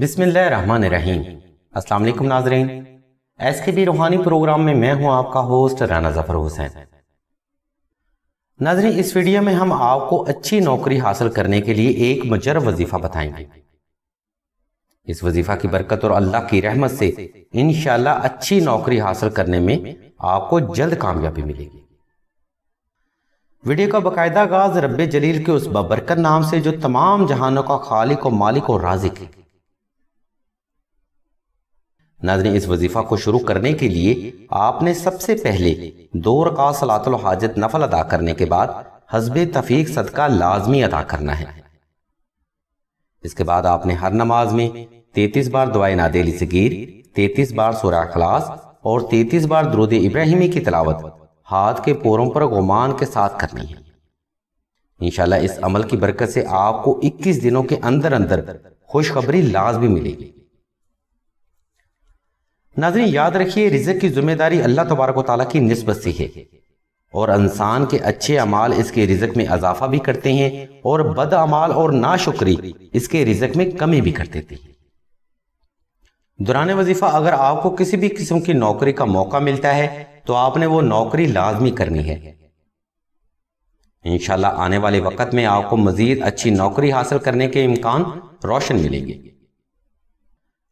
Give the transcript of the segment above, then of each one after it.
بسم اللہ الرحمن الرحیم۔ السلام علیکم ناظرین، ایس کے بی روحانی پروگرام میں میں ہوں آپ کا ہوسٹ رانا ظفر حسین۔ ناظرین، اس ویڈیو میں ہم آپ کو اچھی نوکری حاصل کرنے کے لیے ایک مجرب وظیفہ بتائیں گے۔ اس وظیفہ کی برکت اور اللہ کی رحمت سے انشاءاللہ اچھی نوکری حاصل کرنے میں آپ کو جلد کامیابی ملے گی۔ ویڈیو کا باقاعدہ آغاز رب جلیل کے اس بابرکت نام سے جو تمام جہانوں کا خالق و مالک و رازق ہے۔ ناظرین، اس وظیفہ کو شروع کرنے کے لیے آپ نے سب سے پہلے 2 رکعت صلاۃ الحاجت نفل ادا کرنے کے بعد حسب تفیق صدقہ لازمی ادا کرنا ہے۔ اس کے بعد آپ نے ہر نماز میں 33 بار دعائے نادیلی صغیر، 33 بار سورہ اخلاص اور 33 بار درود ابراہیمی کی تلاوت ہاتھ کے پوروں پر غمان کے ساتھ کرنی ہے۔ انشاءاللہ اس عمل کی برکت سے آپ کو 21 دنوں کے اندر خوشخبری لازمی ملے گی۔ ناظرین، یاد رکھیے رزق کی ذمہ داری اللہ تبارک و تعالیٰ کی نسبت سے ہے، اور انسان کے اچھے اعمال اس کے رزق میں اضافہ بھی کرتے ہیں اور بد اعمال اور ناشکری اس کے رزق میں کمی بھی کر دیتے ہیں۔ دوران وظیفہ اگر آپ کو کسی بھی قسم کی نوکری کا موقع ملتا ہے تو آپ نے وہ نوکری لازمی کرنی ہے۔ انشاءاللہ آنے والے وقت میں آپ کو مزید اچھی نوکری حاصل کرنے کے امکان روشن ملیں گے۔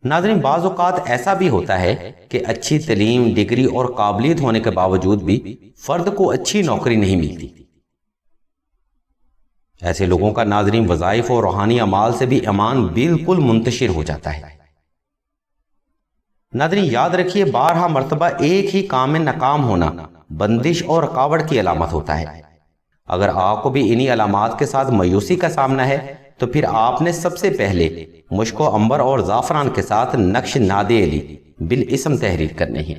ناظرین، بعض اوقات ایسا بھی ہوتا ہے کہ اچھی تعلیم، ڈگری اور قابلیت ہونے کے باوجود بھی فرد کو اچھی نوکری نہیں ملتی۔ ایسے لوگوں کا ناظرین وظائف اور روحانی اعمال سے بھی ایمان بالکل منتشر ہو جاتا ہے۔ ناظرین، یاد رکھیے بارہا مرتبہ ایک ہی کام میں ناکام ہونا بندش اور رکاوٹ کی علامت ہوتا ہے۔ اگر آپ کو بھی انہی علامات کے ساتھ مایوسی کا سامنا ہے تو پھر آپ نے سب سے پہلے مشک و عنبر اور زعفران کے ساتھ نقش نادیلی بالاسم تحریر کرنے ہیں۔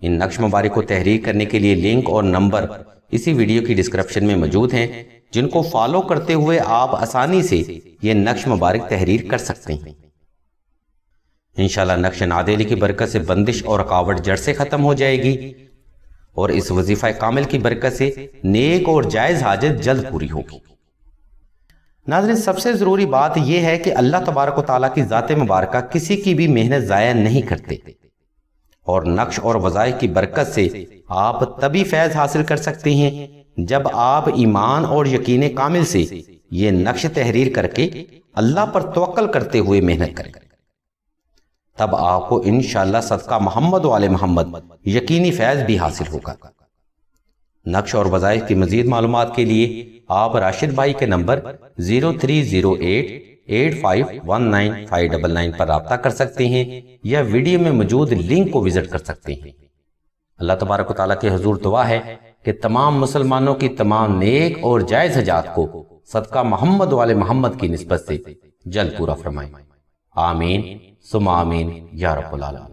ان نقش مبارک کو تحریر کرنے کے لیے لنک اور نمبر اسی ویڈیو کی ڈسکرپشن میں موجود ہیں، جن کو فالو کرتے ہوئے آپ آسانی سے یہ نقش مبارک تحریر کر سکتے ہیں۔ انشاءاللہ نقش نادیلی کی برکت سے بندش اور رکاوٹ جڑ سے ختم ہو جائے گی، اور اس وظیفہ کامل کی برکت سے نیک اور جائز حاجت جلد پوری ہوگی۔ ناظرین، سب سے ضروری بات یہ ہے کہ اللہ تبارک و تعالیٰ کی ذات مبارکہ کسی کی بھی محنت ضائع نہیں کرتے، اور نقش اور وظائف کی برکت سے آپ تبھی فیض حاصل کر سکتے ہیں جب آپ ایمان اور یقین کامل سے یہ نقش تحریر کر کے اللہ پر توکل کرتے ہوئے محنت کریں، تب آپ کو انشاءاللہ صدقہ محمد و آل محمد یقینی فیض بھی حاصل ہوگا۔ نقش اور وظائف کی مزید معلومات کے لیے آپ راشد بھائی کے نمبر 0308851959 پر رابطہ کر سکتے ہیں یا ویڈیو میں موجود لنک کو وزٹ کر سکتے ہیں۔ اللہ تبارک و تعالیٰ کے حضور دعا ہے کہ تمام مسلمانوں کی تمام نیک اور جائز حاجات کو صدقہ محمد و آل محمد کی نسبت سے جلد پورا فرمائیں۔ آمین ثم آمین یا رب العالمین۔